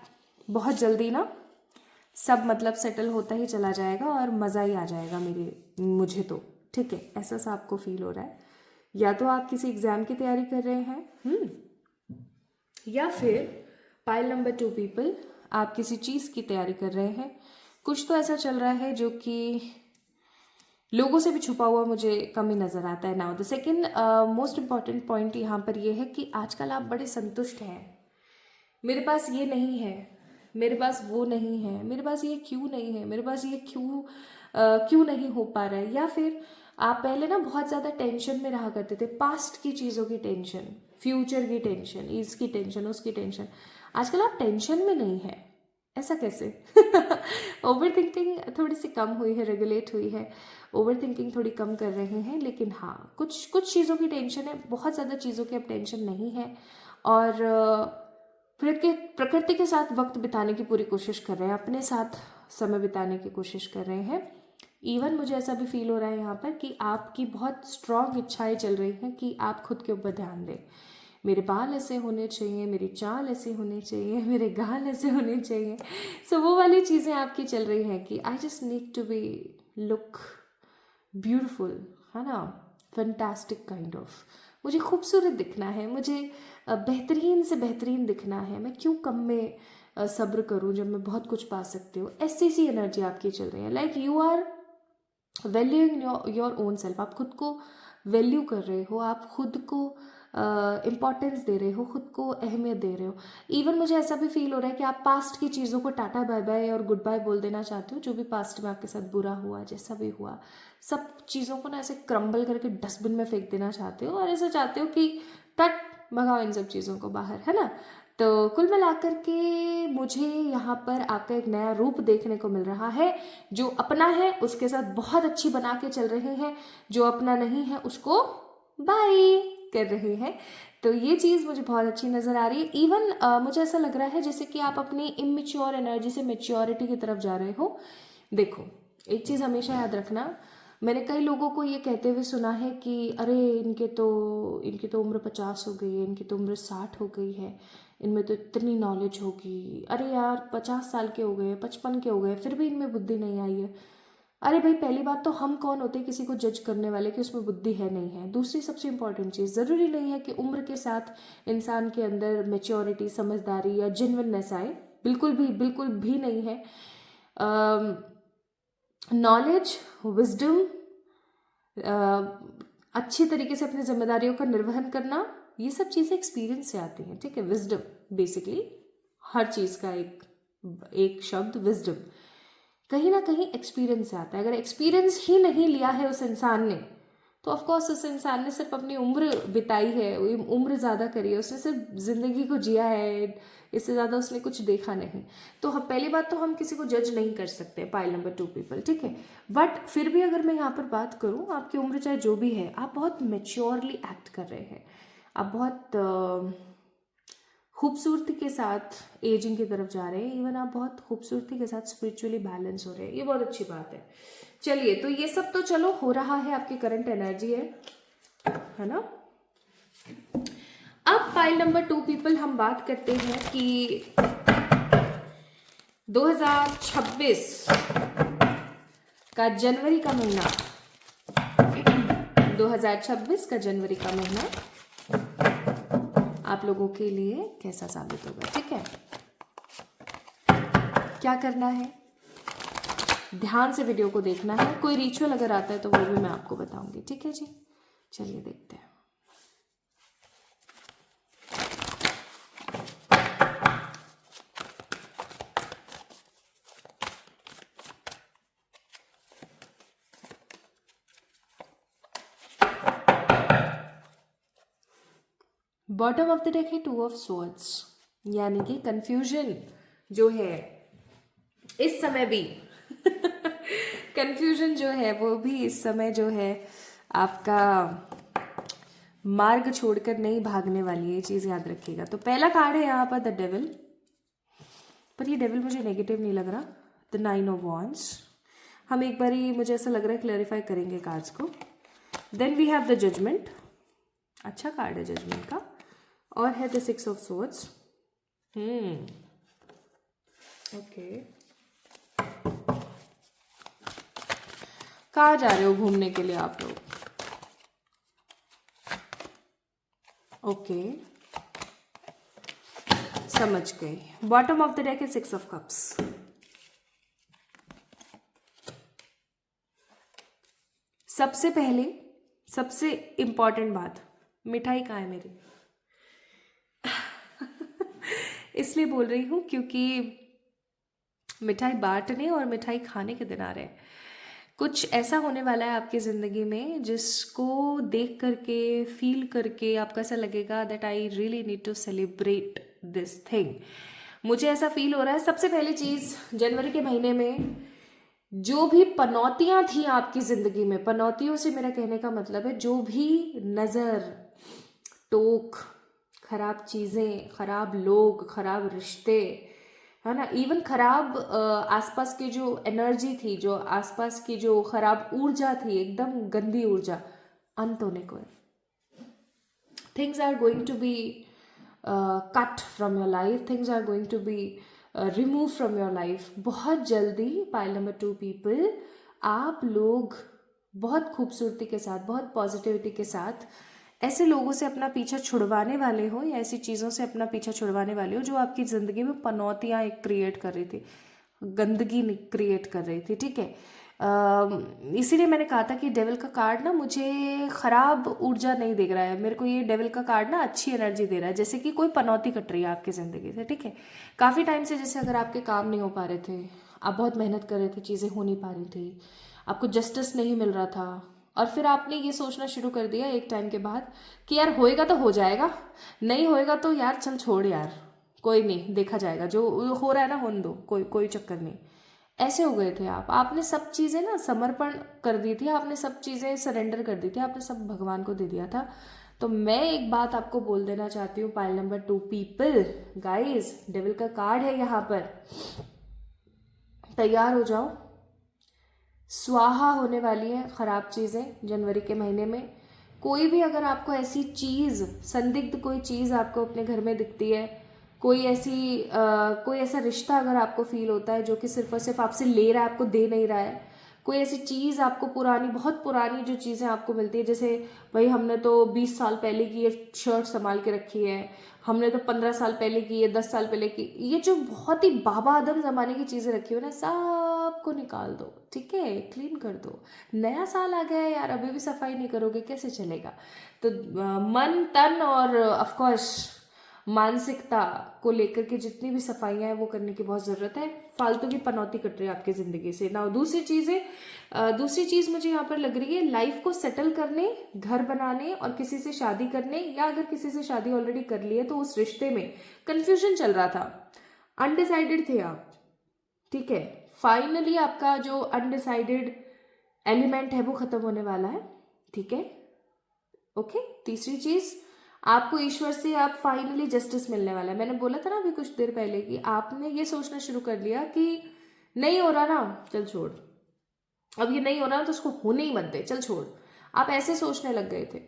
बहुत जल्दी ना सब मतलब सेटल होता ही चला जाएगा और मज़ा ही आ जाएगा मुझे तो, ठीक है, ऐसा सा आपको फील हो रहा है। या तो आप किसी एग्ज़ाम की तैयारी कर रहे हैं, या फिर पाइल नंबर 2 पीपल, आप किसी चीज़ की तैयारी कर रहे हैं। कुछ तो ऐसा चल रहा है जो कि लोगों से भी छुपा हुआ मुझे कम ही नज़र आता है। Now the second most important point यहाँ पर ये है कि आजकल आप बड़े संतुष्ट हैं। मेरे पास ये नहीं है, मेरे पास वो नहीं है, मेरे पास ये क्यों नहीं है, मेरे पास ये क्यों नहीं हो पा रहा है। या फिर आप पहले ना बहुत ज़्यादा टेंशन में रहा करते थे, पास्ट की चीज़ों की टेंशन, फ्यूचर की टेंशन, इसकी टेंशन, उसकी टेंशन। आजकल आप टेंशन में नहीं है, ऐसा कैसे? ओवर थिंकिंग थोड़ी सी कम हुई है, रेगुलेट हुई है, ओवर थिंकिंग थोड़ी कम कर रहे हैं, लेकिन हाँ कुछ कुछ चीज़ों की टेंशन है, बहुत ज़्यादा चीज़ों की अब टेंशन नहीं है। और प्रकृति के साथ वक्त बिताने की पूरी कोशिश कर रहे हैं, अपने साथ समय बिताने की कोशिश कर रहे हैं। इवन मुझे ऐसा भी फील हो रहा है यहाँ पर कि आपकी बहुत स्ट्रॉन्ग इच्छाएं चल रही हैं कि आप खुद के ऊपर ध्यान दें। मेरे बाल ऐसे होने चाहिए, मेरी चाल ऐसी होनी चाहिए, मेरे गाल ऐसे होने चाहिए। सो वो वाली चीज़ें आपकी चल रही हैं कि I just need to be look beautiful, है ना, फैंटास्टिक काइंड ऑफ, मुझे खूबसूरत दिखना है, मुझे बेहतरीन से बेहतरीन दिखना है, मैं क्यों कम में सब्र करूं जब मैं बहुत कुछ पा सकती हूँ। ऐसी सी एनर्जी आपकी चल रही है, like you are valuing your own self. आप खुद को वैल्यू कर रहे हो, आप खुद को इम्पॉर्टेंस दे रहे हो, खुद को अहमियत दे रहे हो। इवन मुझे ऐसा भी फील हो रहा है कि आप पास्ट की चीज़ों को टाटा बाय बाय और गुड बाय बोल देना चाहते हो। जो भी पास्ट में आपके साथ बुरा हुआ, जैसा भी हुआ, सब चीज़ों को ना ऐसे क्रम्बल करके डस्टबिन में फेंक देना चाहते हो और ऐसा चाहते हो कि तट भगाओ इन सब चीज़ों को बाहर, है ना। तो कुल मिलाकर के मुझे यहाँ पर आपका एक नया रूप देखने को मिल रहा है। जो अपना है उसके साथ बहुत अच्छी बना के चल रहे हैं, जो अपना नहीं है उसको बाय कर रहे हैं। तो ये चीज़ मुझे बहुत अच्छी नज़र आ रही है। इवन मुझे ऐसा लग रहा है जैसे कि आप अपनी इमेच्योर एनर्जी से मेच्योरिटी की तरफ जा रहे हो। देखो, एक चीज़ हमेशा याद रखना, मैंने कई लोगों को ये कहते हुए सुना है कि अरे इनकी तो उम्र 50 हो गई है, इनकी तो उम्र 60 हो गई है, इनमें तो इतनी नॉलेज होगी। अरे यार 50 साल के हो गए, 55 के हो गए, फिर भी इनमें बुद्धि नहीं आई है। अरे भाई, पहली बात तो हम कौन होते हैं किसी को जज करने वाले कि उसमें बुद्धि है नहीं है। दूसरी सबसे इंपॉर्टेंट चीज़, ज़रूरी नहीं है कि उम्र के साथ इंसान के अंदर मेच्योरिटी, समझदारी या जेन्युइननेस आए, बिल्कुल भी नहीं है। नॉलेज, विजडम, अच्छी तरीके से अपनी जिम्मेदारियों का निर्वहन करना, ये सब चीज़ें एक्सपीरियंस से आती हैं, ठीक है। विजडम बेसिकली हर चीज़ का एक शब्द विजडम कहीं ना कहीं एक्सपीरियंस से आता है। अगर एक्सपीरियंस ही नहीं लिया है उस इंसान ने, तो ऑफकोर्स उस इंसान ने सिर्फ अपनी उम्र बिताई है, उम्र ज़्यादा करी है, उसने सिर्फ ज़िंदगी को जिया है, इससे ज़्यादा उसने कुछ देखा नहीं। तो हम पहली बात तो हम किसी को जज नहीं कर सकते, पाइल नंबर 2 पीपल, ठीक है। बट फिर भी अगर मैं यहाँ पर बात करूँ, आपकी उम्र चाहे जो भी है, आप बहुत मेच्योरली एक्ट कर रहे हैं, आप बहुत खूबसूरती के साथ एजिंग की तरफ जा रहे हैं। इवन आप बहुत खूबसूरती के साथ स्पिरिचुअली बैलेंस हो रहे हैं, ये बहुत अच्छी बात है। चलिए, तो ये सब तो चलो हो रहा है, आपकी करंट एनर्जी है ना। अब पाइल नंबर 2 पीपल हम बात करते हैं कि 2026 का जनवरी का महीना, 2026 का जनवरी का महीना आप लोगों के लिए कैसा साबित होगा, ठीक है। क्या करना है, ध्यान से वीडियो को देखना है। कोई रिचुअल अगर आता है तो वो भी मैं आपको बताऊंगी, ठीक है जी। चलिए देखते हैं। बॉटम ऑफ द डेक है 2 ऑफ स्वॉर्ड्स, यानी कि कंफ्यूजन जो है इस समय भी कंफ्यूजन जो है वो भी इस समय जो है आपका मार्ग छोड़कर नहीं भागने वाली है, ये चीज़ याद रखिएगा। तो पहला कार्ड है यहाँ पर द डेविल, पर ये डेविल मुझे नेगेटिव नहीं लग रहा। द 9 ऑफ वॉन्ड्स, हम एक बार ही मुझे ऐसा लग रहा है क्लैरिफाई करेंगे कार्ड्स को। Then we have the judgment, अच्छा कार्ड है जजमेंट का, और है द 6 ऑफ सोर्ड्स। ओके, कहाँ जा रहे हो घूमने के लिए आप लोग? ओके, समझ गई। बॉटम ऑफ द डेक है 6 ऑफ कप्स। सबसे पहले सबसे इंपॉर्टेंट बात, मिठाई कहाँ है मेरी? इसलिए बोल रही हूँ क्योंकि मिठाई बांटने और मिठाई खाने के दिन आ रहे हैं। कुछ ऐसा होने वाला है आपकी ज़िंदगी में जिसको देख करके, फील करके आपको ऐसा लगेगा that I really need to celebrate this thing. मुझे ऐसा फील हो रहा है। सबसे पहली चीज़, जनवरी के महीने में जो भी पनौतियाँ थी आपकी ज़िंदगी में, पनौतियों से मेरा कहने का मतलब है जो भी नज़र, टोक, खराब चीज़ें, खराब लोग, खराब रिश्ते, है ना, इवन खराब आसपास की जो एनर्जी थी, जो आसपास की जो खराब ऊर्जा थी, एकदम गंदी ऊर्जा, अंत होने को है। Things are going to be cut from your life, things are going to be remove from your life बहुत जल्दी। पाइल नंबर 2 पीपल, आप लोग बहुत खूबसूरती के साथ, बहुत पॉजिटिविटी के साथ ऐसे लोगों से अपना पीछा छुड़वाने वाले हो, या ऐसी चीज़ों से अपना पीछा छुड़वाने वाले हो जो आपकी ज़िंदगी में पनौतियाँ एक क्रिएट कर रही थी, गंदगी क्रिएट कर रही थी, ठीक है। इसीलिए मैंने कहा था कि डेविल का कार्ड ना मुझे ख़राब ऊर्जा नहीं दे रहा है, मेरे को ये डेविल का कार्ड ना अच्छी एनर्जी दे रहा है, जैसे कि कोई पनौती कट रही है आपकी ज़िंदगी से, ठीक है। काफ़ी टाइम से जैसे अगर आपके काम नहीं हो पा रहे थे, आप बहुत मेहनत कर रहे थे, चीज़ें हो नहीं पा रही थी, आपको जस्टिस नहीं मिल रहा था, और फिर आपने ये सोचना शुरू कर दिया एक टाइम के बाद कि यार होएगा तो हो जाएगा, नहीं होएगा तो यार चल छोड़ यार, कोई नहीं, देखा जाएगा, जो हो रहा है ना होने दो, कोई कोई चक्कर नहीं। ऐसे हो गए थे आप, आपने सब चीज़ें ना समर्पण कर दी थी, आपने सब चीज़ें सरेंडर कर दी थी, आपने सब भगवान को दे दिया था। तो मैं एक बात आपको बोल देना चाहती हूँ, pile number 2 people, guys, devil का कार्ड है यहाँ पर, तैयार हो जाओ। स्वाहा होने वाली है खराब चीज़ें जनवरी के महीने में। कोई भी अगर आपको ऐसी चीज़, संदिग्ध कोई चीज़ आपको अपने घर में दिखती है, कोई ऐसा रिश्ता अगर आपको फील होता है जो कि सिर्फ और सिर्फ आपसे ले रहा है, आपको दे नहीं रहा है, कोई ऐसी चीज़ आपको पुरानी, बहुत पुरानी जो चीज़ें आपको मिलती है, जैसे भाई हमने तो 20 साल पहले की ये शर्ट संभाल के रखी है, हमने तो 15 साल पहले की, ये 10 साल पहले की, ये जो बहुत ही बाबा आदम ज़माने की चीज़ें रखी हो ना, सबको निकाल दो, ठीक है, क्लीन कर दो। नया साल आ गया है यार, अभी भी सफाई नहीं करोगे कैसे चलेगा? तो मन, तन और ऑफकोर्स मानसिकता को लेकर के जितनी भी सफाइयाँ हैं वो करने की बहुत ज़रूरत है। फालतू की पनौती कट रही है आपकी ज़िंदगी से ना। दूसरी चीज़ मुझे यहाँ पर लग रही है, लाइफ को सेटल करने, घर बनाने और किसी से शादी करने, या अगर किसी से शादी ऑलरेडी कर ली है तो उस रिश्ते में कन्फ्यूजन चल रहा था, अनडिसाइडेड थे आप, ठीक है। फाइनली आपका जो अनडिसाइडेड एलिमेंट है वो ख़त्म होने वाला है, ठीक है, ओके। तीसरी चीज़, आपको ईश्वर से आप फाइनली जस्टिस मिलने वाला है। मैंने बोला था ना अभी कुछ देर पहले कि आपने ये सोचना शुरू कर लिया कि नहीं हो रहा ना, चल छोड़, अब ये नहीं हो रहा तो उसको होने ही मत दे, चल छोड़, आप ऐसे सोचने लग गए थे।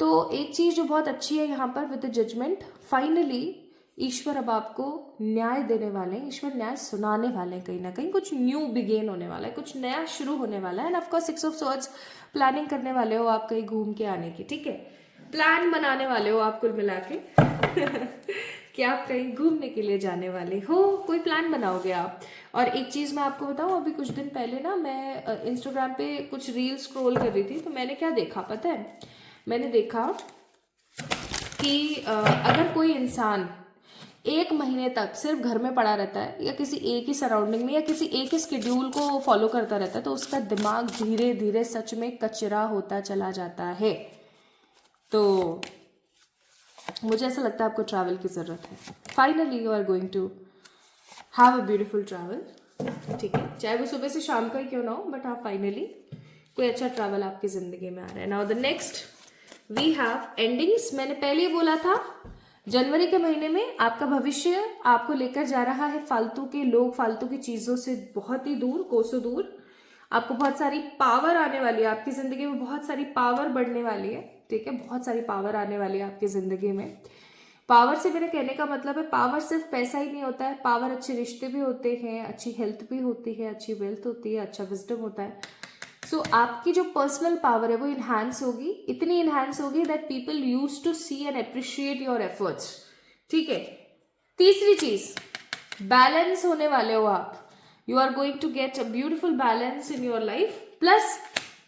तो एक चीज़ जो बहुत अच्छी है यहाँ पर विद द जजमेंट, फाइनली ईश्वर अब आपको न्याय देने वाले हैं, ईश्वर न्याय सुनाने वाले हैं, कहीं ना कहीं कुछ न्यू बिगेन होने वाला है, कुछ नया शुरू होने वाला है। And of course 6 of swords, planning करने वाले हो आप कहीं घूम के आने की, ठीक है, प्लान बनाने वाले हो आप कुल मिला के कि आप कहीं घूमने के लिए जाने वाले हो, कोई प्लान बनाओगे आप। और एक चीज़ मैं आपको बताऊं, अभी कुछ दिन पहले ना मैं इंस्टाग्राम पे कुछ रील स्क्रॉल कर रही थी, तो मैंने क्या देखा पता है, मैंने देखा कि अगर कोई इंसान 1 महीने तक सिर्फ घर में पड़ा रहता है, या किसी एक ही सराउंडिंग में, या किसी एक ही स्केड्यूल को फॉलो करता रहता है, तो उसका दिमाग धीरे धीरे सच में कचरा होता चला जाता है। तो मुझे ऐसा लगता है आपको ट्रैवल की ज़रूरत है। Finally you are going to have a beautiful travel, ठीक है, चाहे वो सुबह से शाम का ही क्यों ना हो, बट हाँ फाइनली कोई अच्छा ट्रैवल आपकी ज़िंदगी में आ रहा है। Now the next we have endings. मैंने पहले ही बोला था जनवरी के महीने में आपका भविष्य आपको लेकर जा रहा है फालतू के लोग, फालतू की चीजों से बहुत ही दूर, कोसों दूर। आपको बहुत सारी पावर आने वाली है आपकी जिंदगी में, बहुत सारी पावर बढ़ने वाली है, ठीक है, बहुत सारी पावर आने वाली है आपकी जिंदगी में। पावर से मेरे कहने का मतलब है पावर सिर्फ पैसा ही नहीं होता है, पावर अच्छे रिश्ते भी होते हैं, अच्छी हेल्थ भी होती है, अच्छी वेल्थ होती है, अच्छा विजडम होता है। सो आपकी जो पर्सनल पावर है वो इन्हांस होगी, इतनी इन्हांस होगी that people use to see and appreciate your efforts, ठीक है। तीसरी चीज, बैलेंस होने वाले हो आप, you are going to get a beautiful balance in your life. Plus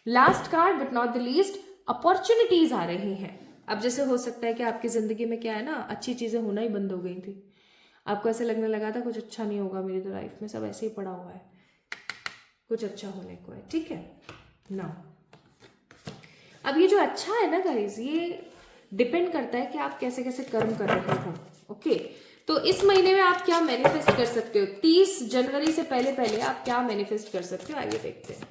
last card but not the least, opportunities आ रही हैं। अब जैसे हो सकता है कि आपकी जिंदगी में क्या है ना, अच्छी चीजें होना ही बंद हो गई थी, आपको ऐसे लगने लगा था कुछ अच्छा नहीं होगा मेरी तो लाइफ में, सब ऐसे ही पड़ा हुआ है, कुछ अच्छा होने को है, ठीक है ना। अब ये जो अच्छा है ना गाइस, ये डिपेंड करता है कि आप कैसे कैसे कर्म कर रहे हो, ओके। तो इस महीने में आप क्या मैनिफेस्ट कर सकते हो, 30 जनवरी से पहले पहले आप क्या मैनिफेस्ट कर सकते हो, आइए देखते हैं।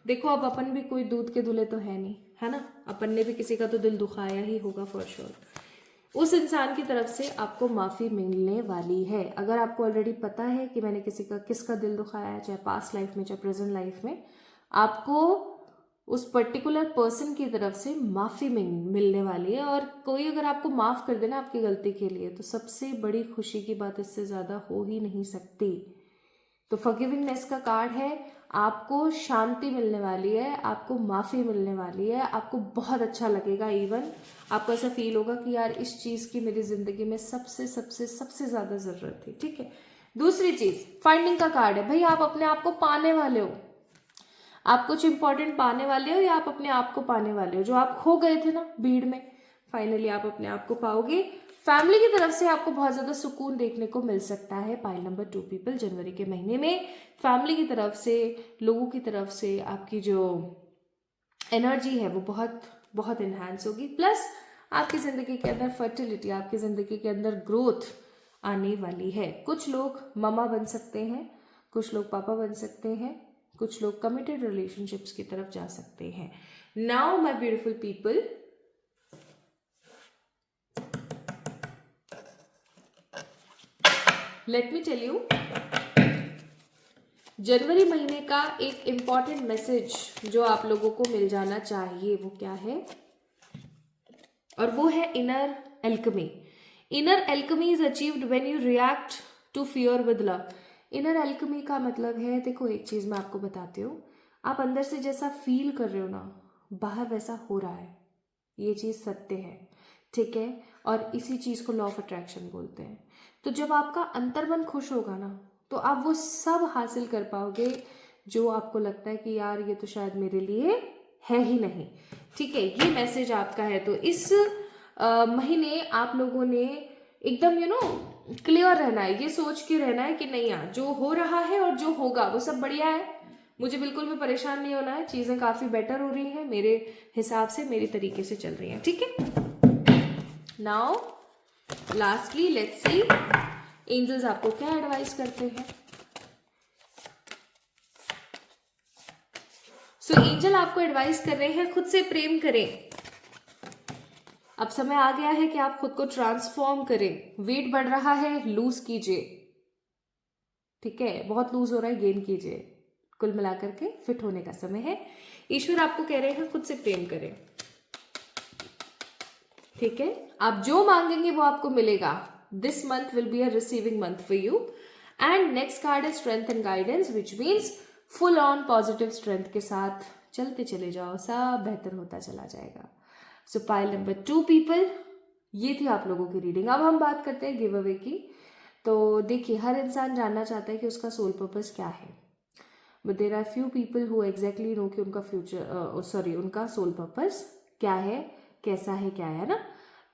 देखो अब अपन भी कोई दूध के दूल्हे तो है नहीं, है ना, अपन ने भी किसी का तो दिल दुखाया ही होगा फॉर श्योर। उस इंसान की तरफ से आपको माफी मिलने वाली है। अगर आपको ऑलरेडी पता है कि मैंने किसका दिल दुखाया है, चाहे पास्ट लाइफ में चाहे प्रेजेंट लाइफ में, आपको उस पर्टिकुलर पर्सन की तरफ से माफी मिलने वाली है। और कोई अगर आपको माफ कर देना आपकी गलती के लिए, तो सबसे बड़ी खुशी की बात इससे ज्यादा हो ही नहीं सकती। तो फॉरगिविंगनेस का कार्ड है, आपको शांति मिलने वाली है, आपको माफी मिलने वाली है, आपको बहुत अच्छा लगेगा। इवन आपको ऐसा फील होगा कि यार इस चीज की मेरी जिंदगी में सबसे सबसे सबसे ज्यादा जरूरत थी, ठीक है। दूसरी चीज फाइंडिंग का कार्ड है, भाई आप अपने आप को पाने वाले हो, आप कुछ इंपॉर्टेंट पाने वाले हो या आप अपने आप को पाने वाले हो। जो आप खो गए थे ना भीड़ में, फाइनली आप अपने आप को पाओगे। फैमिली की तरफ से आपको बहुत ज्यादा सुकून देखने को मिल सकता है। पाइल नंबर 2 पीपल, जनवरी के महीने में फैमिली की तरफ से, लोगों की तरफ से आपकी जो एनर्जी है वो बहुत बहुत इन्हांस होगी। प्लस आपकी जिंदगी के अंदर फर्टिलिटी, आपकी जिंदगी के अंदर ग्रोथ आने वाली है। कुछ लोग ममा बन सकते हैं, कुछ लोग पापा बन सकते हैं, कुछ लोग कमिटेड रिलेशनशिप्स की तरफ जा सकते हैं। Now my beautiful people, let me tell you, जनवरी महीने का एक इंपॉर्टेंट मैसेज जो आप लोगों को मिल जाना चाहिए वो क्या है, और वो है inner alchemy. Inner alchemy is achieved when you react to fear with love. Inner alchemy का मतलब है, देखो एक चीज मैं आपको बताती हूँ, आप अंदर से जैसा फील कर रहे हो ना, बाहर वैसा हो रहा है, ये चीज सत्य है, ठीक है। और इसी चीज को लॉ ऑफ अट्रैक्शन बोलते हैं। तो जब आपका अंतर्मन खुश होगा ना, तो आप वो सब हासिल कर पाओगे जो आपको लगता है कि यार ये तो शायद मेरे लिए है ही नहीं, ठीक है। ये मैसेज आपका है। तो इस महीने आप लोगों ने एकदम क्लियर रहना है, ये सोच के रहना है कि नहीं यार जो हो रहा है और जो होगा वो सब बढ़िया है, मुझे बिल्कुल भी परेशान नहीं होना है, चीजें काफी बेटर हो रही हैं मेरे हिसाब से, मेरी तरीके से चल रही हैं, ठीक है। Now lastly let's see angels आपको क्या एडवाइस करते हैं। सो एंजल आपको एडवाइस कर रहे हैं, खुद से प्रेम करें। अब समय आ गया है कि आप खुद को ट्रांसफॉर्म करें। वेट बढ़ रहा है, लूज कीजिए, ठीक है, बहुत लूज हो रहा है, गेन कीजिए। कुल मिलाकर के फिट होने का समय है। ईश्वर आपको कह रहे हैं खुद से प्रेम करें, ठीक है। आप जो मांगेंगे वो आपको मिलेगा। This month will be a receiving month for you. And next card है strength and guidance, which means full on positive strength के साथ चलते चले जाओ, सब बेहतर होता चला जाएगा। सो पाइल नंबर 2 पीपल, ये थी आप लोगों की रीडिंग। अब हम बात करते हैं गिव अवे की। तो देखिए, हर इंसान जानना चाहता है कि उसका सोल पर्पस क्या है, but there are few people who exactly know कि उनका उनका सोल पर्पस क्या है, कैसा है, क्या है ना।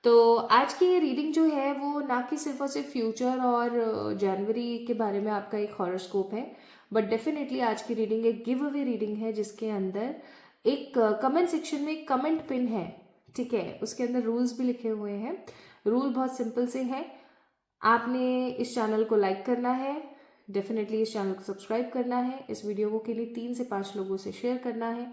तो आज की ये रीडिंग जो है वो ना कि सिर्फ और सिर्फ फ्यूचर और जनवरी के बारे में आपका एक हॉरोस्कोप है, बट डेफिनेटली आज की रीडिंग एक गिव अवे रीडिंग है, जिसके अंदर एक कमेंट सेक्शन में एक कमेंट पिन है, ठीक है। उसके अंदर रूल्स भी लिखे हुए हैं। रूल बहुत सिंपल से हैं, आपने इस चैनल को लाइक करना है, डेफिनेटली इस चैनल को सब्सक्राइब करना है, इस वीडियो को के लिए 3 से 5 लोगों से शेयर करना है।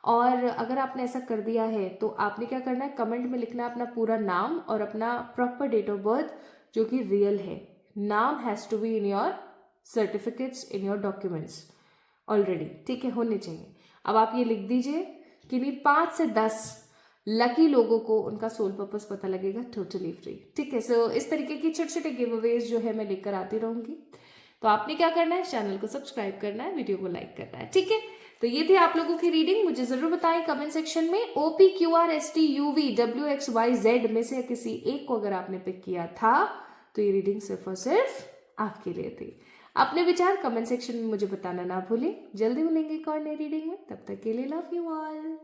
और अगर आपने ऐसा कर दिया है तो आपने क्या करना है, कमेंट में लिखना है अपना पूरा नाम और अपना प्रॉपर डेट ऑफ बर्थ जो कि रियल है। नाम has to be in your certificates, in your documents already, ठीक है, होने चाहिए। अब आप ये लिख दीजिए कि नहीं 5 से 10 लकी लोगों को उनका सोल पर्पस पता लगेगा टोटली फ्री, ठीक है। सो इस तरीके की छोटे छोटे गिव अवेज जो है मैं लेकर आती रहूंगी। तो आपने क्या करना है, चैनल को सब्सक्राइब करना है, वीडियो को लाइक करना है, ठीक है। तो ये थी आप लोगों की रीडिंग। मुझे जरूर बताएं कमेंट सेक्शन में OPQRSTUVWXYZ में से किसी एक को अगर आपने पिक किया था तो ये रीडिंग सिर्फ और सिर्फ आपके लिए थी। अपने विचार कमेंट सेक्शन में मुझे बताना ना भूलें। जल्दी मिलेंगे एक और नई रीडिंग में, तब तक के लिए लव यू ऑल।